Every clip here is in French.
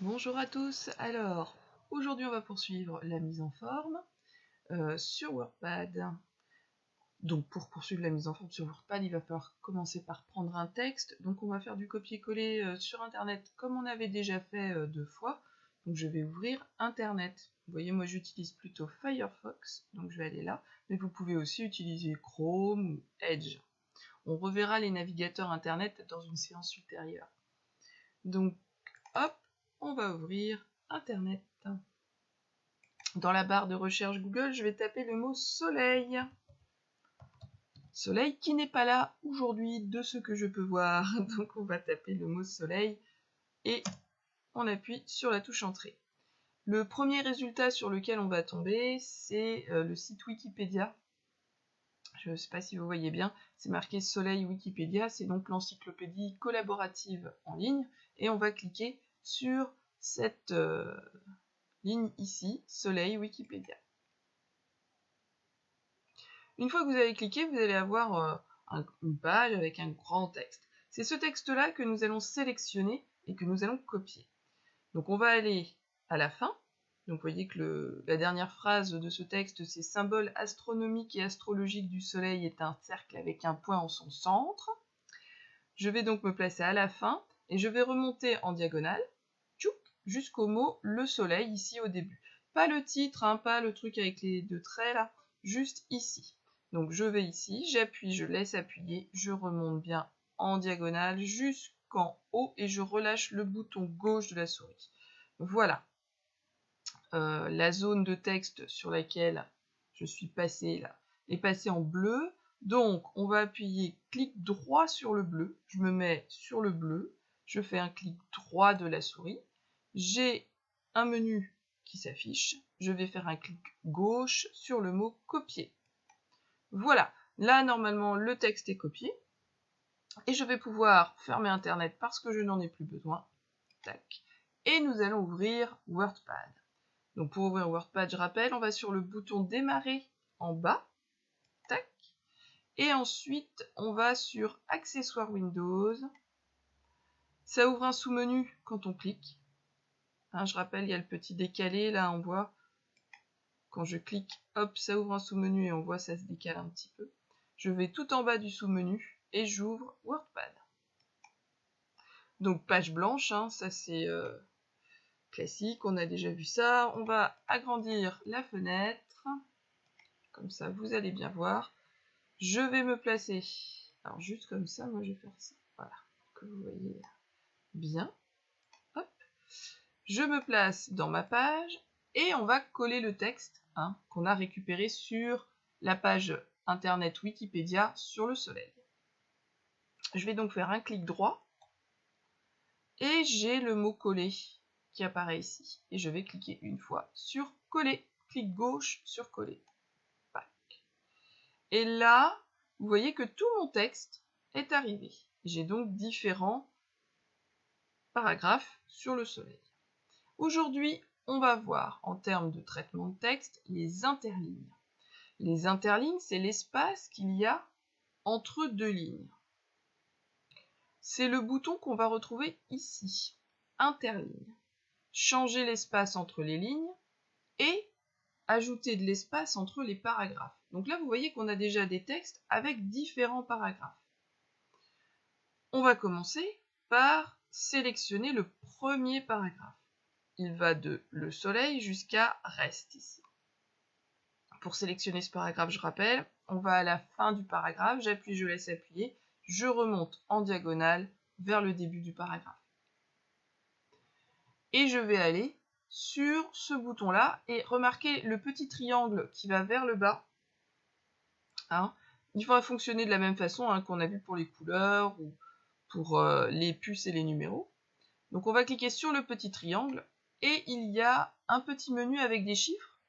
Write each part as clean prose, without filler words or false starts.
Bonjour à tous, alors aujourd'hui on va poursuivre la mise en forme sur WordPad. Donc pour poursuivre la mise en forme sur WordPad, il va falloir commencer par prendre un texte. Donc on va faire du copier-coller sur internet comme on avait déjà fait 2 fois. Donc je vais ouvrir internet. Vous voyez, moi j'utilise plutôt Firefox, donc je vais aller là, mais vous pouvez aussi utiliser Chrome ou Edge. On reverra les navigateurs internet dans une séance ultérieure. Donc hop, on va ouvrir internet. Dans la barre de recherche Google, je vais taper le mot soleil. Soleil qui n'est pas là aujourd'hui de ce que je peux voir. Donc on va taper le mot soleil et on appuie sur la touche entrée. Le premier résultat sur lequel on va tomber, c'est le site Wikipédia. Je ne sais pas si vous voyez bien, c'est marqué Soleil Wikipédia, c'est donc l'encyclopédie collaborative en ligne. Et on va cliquer sur cette ligne ici, Soleil Wikipédia. Une fois que vous avez cliqué, vous allez avoir une page avec un grand texte. C'est ce texte-là que nous allons sélectionner et que nous allons copier. Donc on va aller à la fin. Donc vous voyez que la dernière phrase de ce texte, c'est « Symbole astronomique et astrologique du soleil est un cercle avec un point en son centre ». Je vais donc me placer à la fin et je vais remonter en diagonale jusqu'au mot « le soleil » ici au début. Pas le titre, hein, pas le truc avec les 2 traits là, juste ici. Donc je vais ici, j'appuie, je laisse appuyer, je remonte bien en diagonale jusqu'en haut et je relâche le bouton gauche de la souris. Voilà. La zone de texte sur laquelle je suis passée là est passée en bleu. Donc on va appuyer clic droit sur le bleu. Je me mets sur le bleu. Je fais un clic droit de la souris. J'ai un menu qui s'affiche. Je vais faire un clic gauche sur le mot copier. Voilà, là normalement le texte est copié et je vais pouvoir fermer internet parce que je n'en ai plus besoin. Tac. Et nous allons ouvrir WordPad. Donc pour ouvrir WordPad, je rappelle, on va sur le bouton démarrer en bas. Tac. Et ensuite, on va sur accessoires Windows. Ça ouvre un sous-menu quand on clique. Hein, je rappelle, il y a le petit décalé, là on voit. Quand je clique, hop, ça ouvre un sous-menu et on voit ça se décale un petit peu. Je vais tout en bas du sous-menu et j'ouvre WordPad. Donc page blanche, hein, ça c'est classique, on a déjà vu ça. On va agrandir la fenêtre, comme ça vous allez bien voir. Je vais me placer, alors juste comme ça, moi je vais faire ça, voilà, que vous voyez bien. Hop. Je me place dans ma page et on va coller le texte hein, qu'on a récupéré sur la page internet Wikipédia sur le soleil. Je vais donc faire un clic droit et j'ai le mot coller qui apparaît ici. Et je vais cliquer une fois sur coller. Clic gauche sur coller. Et là, vous voyez que tout mon texte est arrivé. J'ai donc différents paragraphes sur le soleil. Aujourd'hui, on va voir en termes de traitement de texte les interlignes. Les interlignes, c'est l'espace qu'il y a entre 2 lignes. C'est le bouton qu'on va retrouver ici, interligne. Changer l'espace entre les lignes et ajouter de l'espace entre les paragraphes. Donc là, vous voyez qu'on a déjà des textes avec différents paragraphes. On va commencer par sélectionner le premier paragraphe. Il va de le soleil jusqu'à reste ici. Pour sélectionner ce paragraphe, je rappelle, on va à la fin du paragraphe, j'appuie, je laisse appuyer, je remonte en diagonale vers le début du paragraphe. Et je vais aller sur ce bouton-là et remarquez le petit triangle qui va vers le bas. Hein, il va fonctionner de la même façon hein, qu'on a vu pour les couleurs ou pour les puces et les numéros. Donc on va cliquer sur le petit triangle et il y a un petit menu avec des chiffres.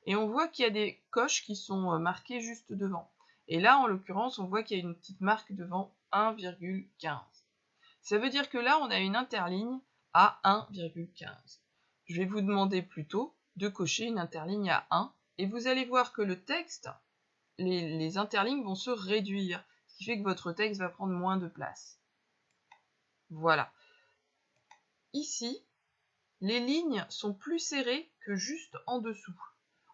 Et on voit qu'il y a des coches qui sont marquées juste devant. Et là, en l'occurrence, on voit qu'il y a une petite marque devant 1,15. Ça veut dire que là, on a une interligne à 1,15. Je vais vous demander plutôt de cocher une interligne à 1. Et vous allez voir que le texte, les interlignes vont se réduire. Ce qui fait que votre texte va prendre moins de place. Voilà. Ici, les lignes sont plus serrées que juste en dessous.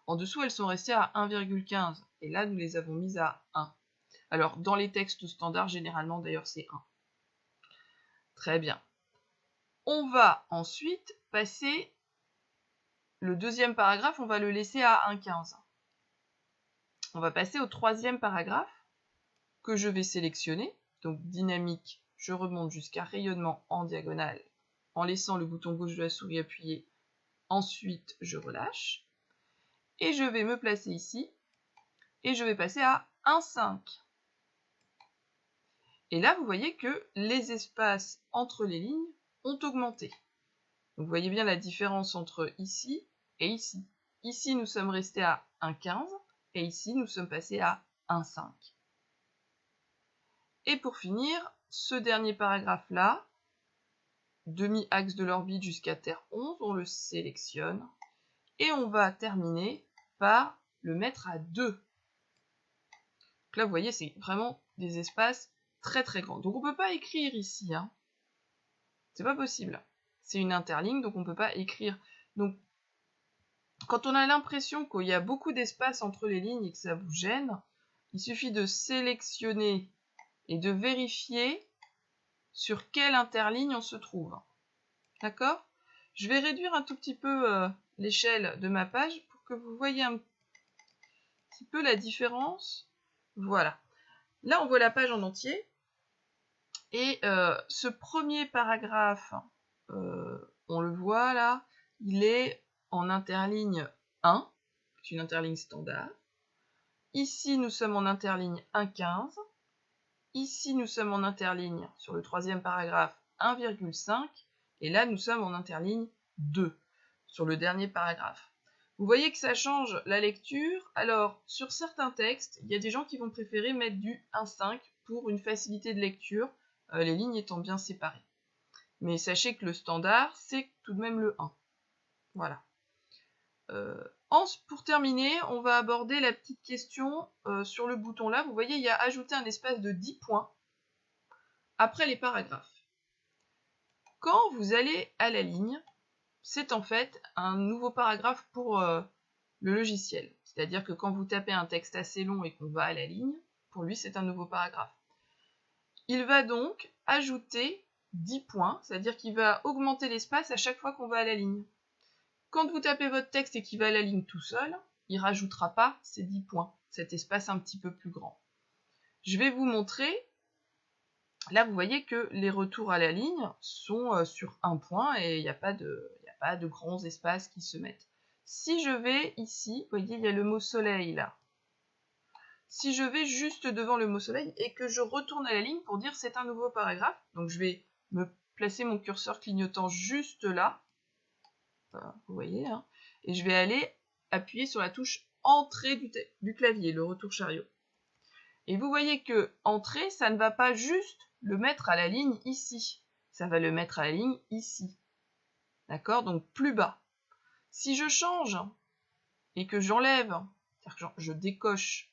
En dessous, elles sont restées à 1,15 et là, nous les avons mises à 1. Alors, dans les textes standards, généralement, d'ailleurs, c'est 1. Très bien. On va ensuite passer, le deuxième paragraphe, on va le laisser à 1,15. On va passer au troisième paragraphe que je vais sélectionner. Donc, dynamique, je remonte jusqu'à rayonnement en diagonale en laissant le bouton gauche de la souris appuyé. Ensuite, je relâche. Et je vais me placer ici. Et je vais passer à 1,5. Et là, vous voyez que les espaces entre les lignes ont augmenté. Donc, vous voyez bien la différence entre ici et ici. Ici, nous sommes restés à 1,15 et ici, nous sommes passés à 1,5. Et pour finir, ce dernier paragraphe-là, demi-axe de l'orbite jusqu'à Terre 11, on le sélectionne et on va terminer par le mettre à 2. Donc là, vous voyez, c'est vraiment des espaces très très grands. Donc on ne peut pas écrire ici, hein. C'est pas possible. C'est une interligne, donc on ne peut pas écrire. Donc, quand on a l'impression qu'il y a beaucoup d'espace entre les lignes et que ça vous gêne, il suffit de sélectionner et de vérifier sur quelle interligne on se trouve. D'accord ? Je vais réduire un tout petit peu l'échelle de ma page pour que vous voyez un petit peu la différence. Voilà. Là, on voit la page en entier. Et ce premier paragraphe, on le voit là, il est en interligne 1, c'est une interligne standard. Ici, nous sommes en interligne 1,15. Ici, nous sommes en interligne, sur le troisième paragraphe, 1,5. Et là, nous sommes en interligne 2, sur le dernier paragraphe. Vous voyez que ça change la lecture. Alors, sur certains textes, il y a des gens qui vont préférer mettre du 1,5 pour une facilité de lecture, les lignes étant bien séparées. Mais sachez que le standard, c'est tout de même le 1. Voilà. Pour terminer, on va aborder la petite question sur le bouton là. Vous voyez, il y a ajouté un espace de 10 points après les paragraphes. Quand vous allez à la ligne, c'est en fait un nouveau paragraphe pour le logiciel. C'est-à-dire que quand vous tapez un texte assez long et qu'on va à la ligne, pour lui, c'est un nouveau paragraphe. Il va donc ajouter 10 points, c'est-à-dire qu'il va augmenter l'espace à chaque fois qu'on va à la ligne. Quand vous tapez votre texte et qu'il va à la ligne tout seul, il ne rajoutera pas ces 10 points, cet espace un petit peu plus grand. Je vais vous montrer. Là, vous voyez que les retours à la ligne sont sur un point et il n'y a pas de grands espaces qui se mettent. Si je vais ici, vous voyez, il y a le mot soleil là. Si je vais juste devant le mot soleil et que je retourne à la ligne pour dire c'est un nouveau paragraphe, donc je vais me placer mon curseur clignotant juste là, vous voyez, hein, et je vais aller appuyer sur la touche entrée du clavier, le retour chariot. Et vous voyez que entrée, ça ne va pas juste le mettre à la ligne ici, ça va le mettre à la ligne ici. D'accord? Donc plus bas. Si je change et que j'enlève, c'est-à-dire que je décoche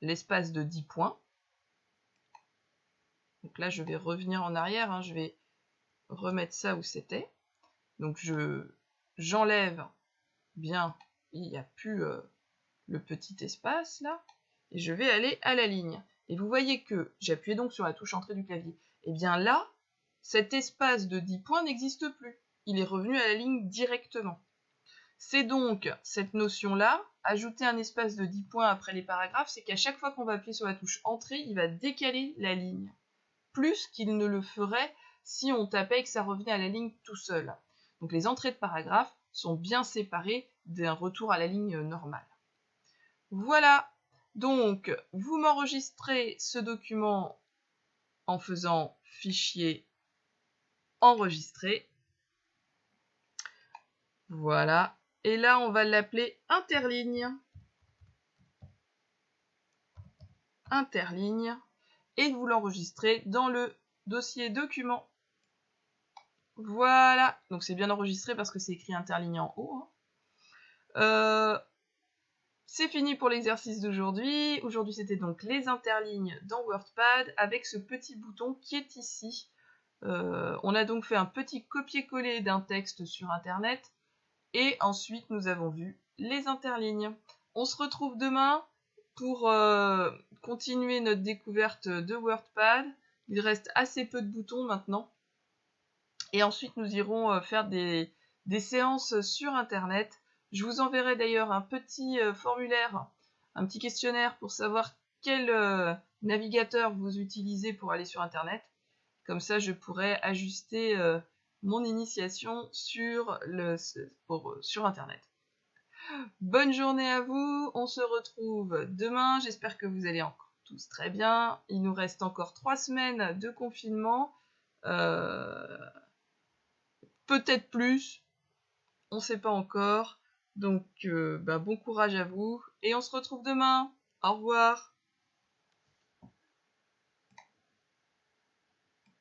l'espace de 10 points, donc là je vais revenir en arrière, hein, je vais remettre ça où c'était. Donc j'enlève bien, il n'y a plus le petit espace là, et je vais aller à la ligne. Et vous voyez que j'appuie donc sur la touche entrée du clavier. Et bien là, cet espace de 10 points n'existe plus. Il est revenu à la ligne directement. C'est donc cette notion-là, ajouter un espace de 10 points après les paragraphes, c'est qu'à chaque fois qu'on va appuyer sur la touche entrée, il va décaler la ligne, plus qu'il ne le ferait si on tapait et que ça revenait à la ligne tout seul. Donc les entrées de paragraphes sont bien séparées d'un retour à la ligne normale. Voilà, donc vous m'enregistrez ce document en faisant fichier enregistrer. Voilà, et là on va l'appeler interligne. Interligne, et vous l'enregistrez dans le dossier document. Voilà, donc c'est bien enregistré parce que c'est écrit interligne en haut. C'est fini pour l'exercice d'aujourd'hui. Aujourd'hui, c'était donc les interlignes dans WordPad avec ce petit bouton qui est ici On a donc fait un petit copier-coller d'un texte sur Internet et ensuite nous avons vu les interlignes. On se retrouve demain pour continuer notre découverte de WordPad. Il reste assez peu de boutons maintenant. Et ensuite nous irons faire des séances sur Internet. Je vous enverrai d'ailleurs un petit formulaire, un petit questionnaire pour savoir quel navigateur vous utilisez pour aller sur Internet. Comme ça, je pourrais ajuster mon initiation sur Internet. Bonne journée à vous, on se retrouve demain, j'espère que vous allez encore tous très bien. Il nous reste encore 3 semaines de confinement, peut-être plus, on ne sait pas encore. Donc bon courage à vous et on se retrouve demain. Au revoir.